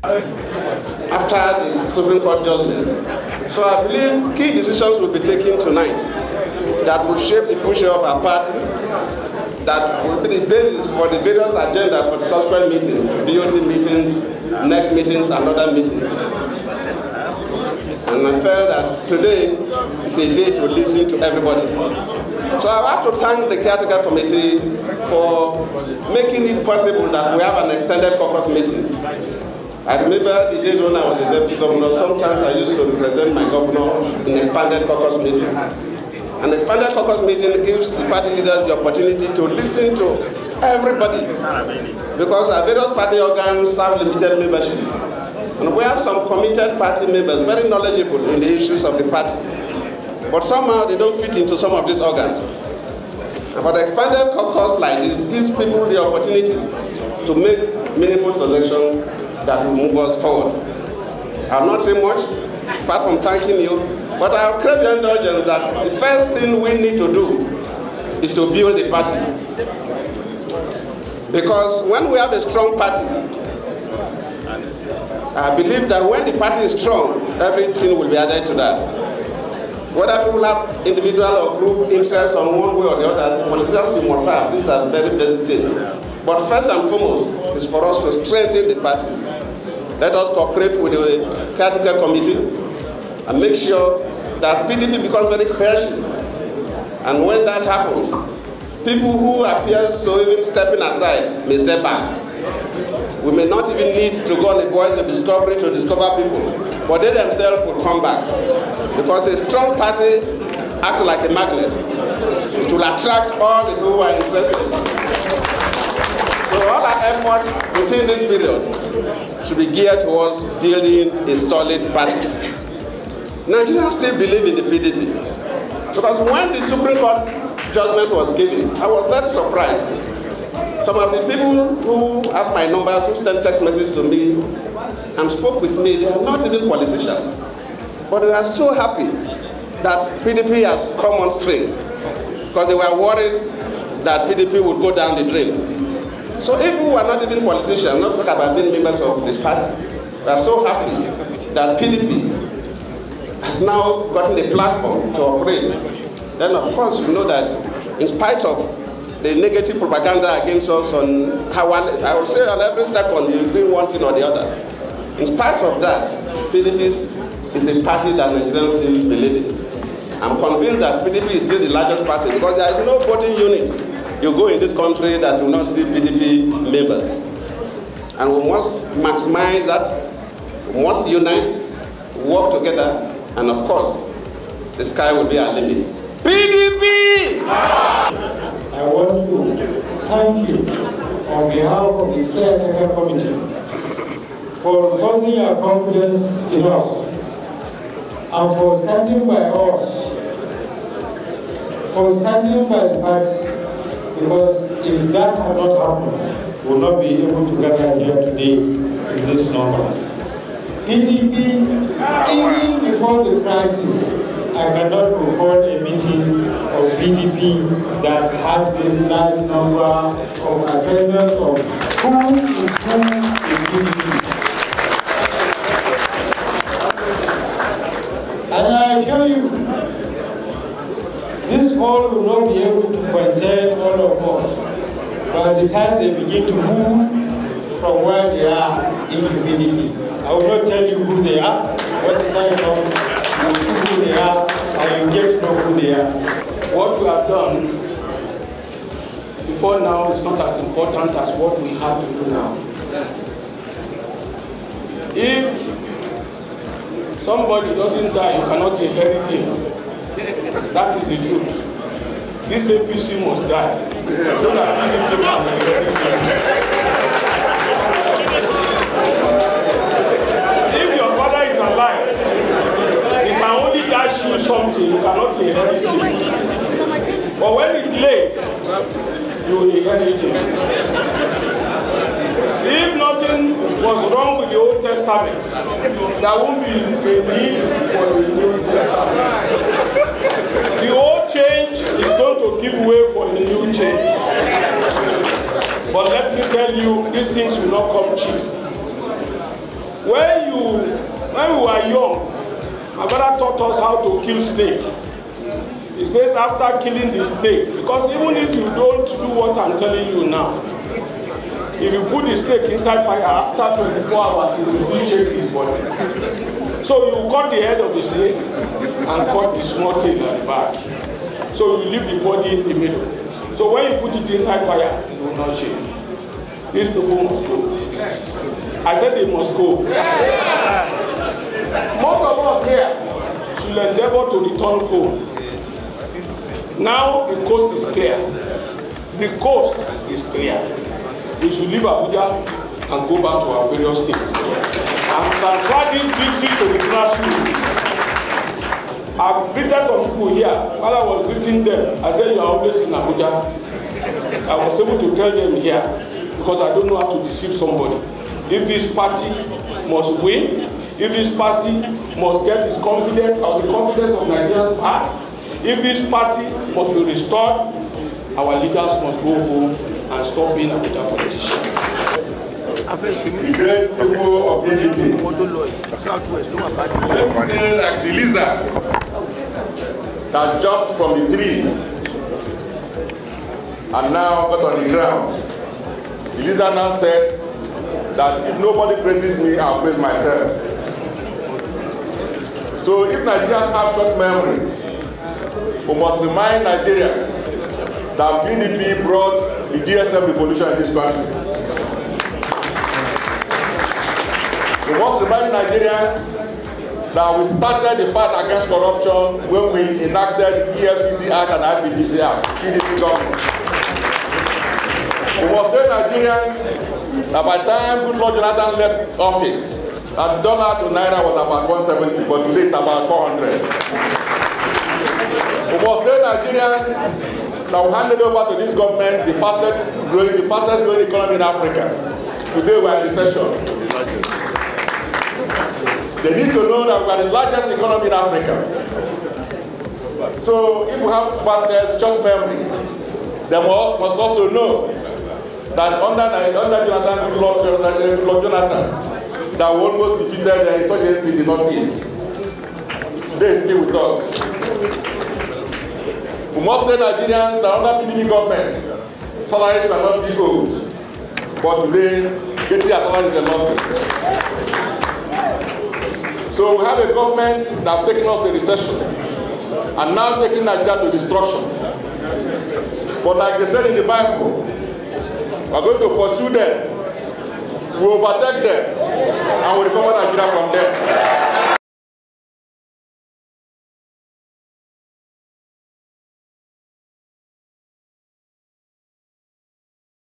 after the Supreme Court judgment. So I believe key decisions will be taken tonight that will shape the future of our party, that will be the basis for the various agendas for the subsequent meetings, BOT meetings, NEC meetings, and other meetings. And I felt that today is a day to listen to everybody. So I have to thank the Caretaker Committee for making it possible that we have an extended caucus meeting. I remember the days when I was the deputy governor, sometimes I used to represent my governor in expanded caucus meeting. An expanded caucus meeting gives the party leaders the opportunity to listen to everybody, because our various party organs have limited membership. And we have some committed party members, very knowledgeable in the issues of the party. But somehow they don't fit into some of these organs. But the expanded caucus like this gives people the opportunity to make meaningful selection that will move us forward. I'll not say much, apart from thanking you, but I'll crave your indulgence that the first thing we need to do is to build the party. Because when we have a strong party, I believe that when the party is strong, everything will be added to that. Whether people have individual or group interests on one way or the other, politicians we must have. These are very basic things. But first and foremost is for us to strengthen the party. Let us cooperate with the Caretaker Committee and make sure that PDP becomes very cohesive. And when that happens, people who appear so even stepping aside may step back. We may not even need to go on the voice of discovery to discover people, but they themselves will come back. Because a strong party acts like a magnet. It will attract all the people who are interested. So all our efforts within this period should be geared towards building a solid party. Nigerians still believe in the PDP. Because when the Supreme Court judgment was given, I was very surprised. Some of the people who have my numbers, who sent text messages to me and spoke with me, they are not even politicians. But they are so happy that PDP has come on stream, because they were worried that PDP would go down the drain. So if we were not even politicians, not talking about being members of the party, we are so happy that PDP has now gotten a platform to operate. Then of course you know that in spite of the negative propaganda against us on how I will say on every second you do one thing or the other. In spite of that, PDP is a party that Nigerians still believe in. I'm convinced that PDP is still the largest party because there is no voting unit you go in this country that will not see PDP members. And we must maximize that, we must unite, work together, and of course, the sky will be our limit. PDP! I want to thank you on behalf of the Caretaker Committee for reposing your confidence in us and for standing by us, for standing by the party, because if that had not happened, we will not be able to gather here today in this number. PDP, even before the crisis, I cannot recall a meeting of PDP that had this large number of attendance of who is PDP. And I assure you, this hall will not be able to contain all of us by the time they begin to move from where they are into PDP. I will not tell you who they are. When the time comes, you will see who they are and you get to know who they are. What we have done before now is not as important as what we have to do now. If somebody doesn't die, you cannot inherit him. That is the truth. This APC must die so that PDP can inherit him. If your father is alive, he can only dash you something, you cannot inherit him. But when it's late, you will inherit him. If nothing was wrong with the Old Testament, there won't be a need for the New Testament. The old change is going to give way for a new change. But let me tell you, these things will not come cheap. When we were young, my father taught us how to kill snake. He says after killing the snake, because even if you don't do what I'm telling you now, if you put the snake inside fire, after 24 hours, it will still shake his body. So you cut the head of the snake and cut the small tail at the back. So you leave the body in the middle. So when you put it inside fire, it will not shake. These people must go. I said they must go. Most of us here should endeavor to return home. Now the coast is clear. The coast is clear. We should leave Abuja and go back to our various states and transfer this victory to the grassroots. I've greeted some people here. While I was greeting them, I said, you are always in Abuja. I was able to tell them here because I don't know how to deceive somebody. If this party must win, if this party must get its confidence or the confidence of Nigerians back, if this party must be restored, our leaders must go home and stop being Abuja politicians. The great people of PDP, like the lizard that jumped from the tree and now got on the ground. The lizard now said that if nobody praises me, I'll praise myself. So if Nigerians have short memory, we must remind Nigerians that PDP brought the GSM revolution in this country. We must remind Nigerians that we started the fight against corruption when we enacted the EFCC Act and ICPC Act, PDP government. We must tell Nigerians that by the time Goodluck Jonathan left office, that dollar to naira was about 170, but today it's about 400. We must tell Nigerians that we handed over to this government the fastest growing economy in Africa. Today we are in recession. They need to know that we are the largest economy in Africa. So if we have short memory, they must also know that under Jonathan, that we almost defeated the insurgency in the Northeast. Today is still with us. We must tell Nigerians that under PDP government, salaries were not being owed. But today, getting a salary is a luxury. So we have a government that have taken us to recession and now taking Nigeria to destruction. But like they said in the Bible, we are going to pursue them, we overtake them, and we recover Nigeria from them.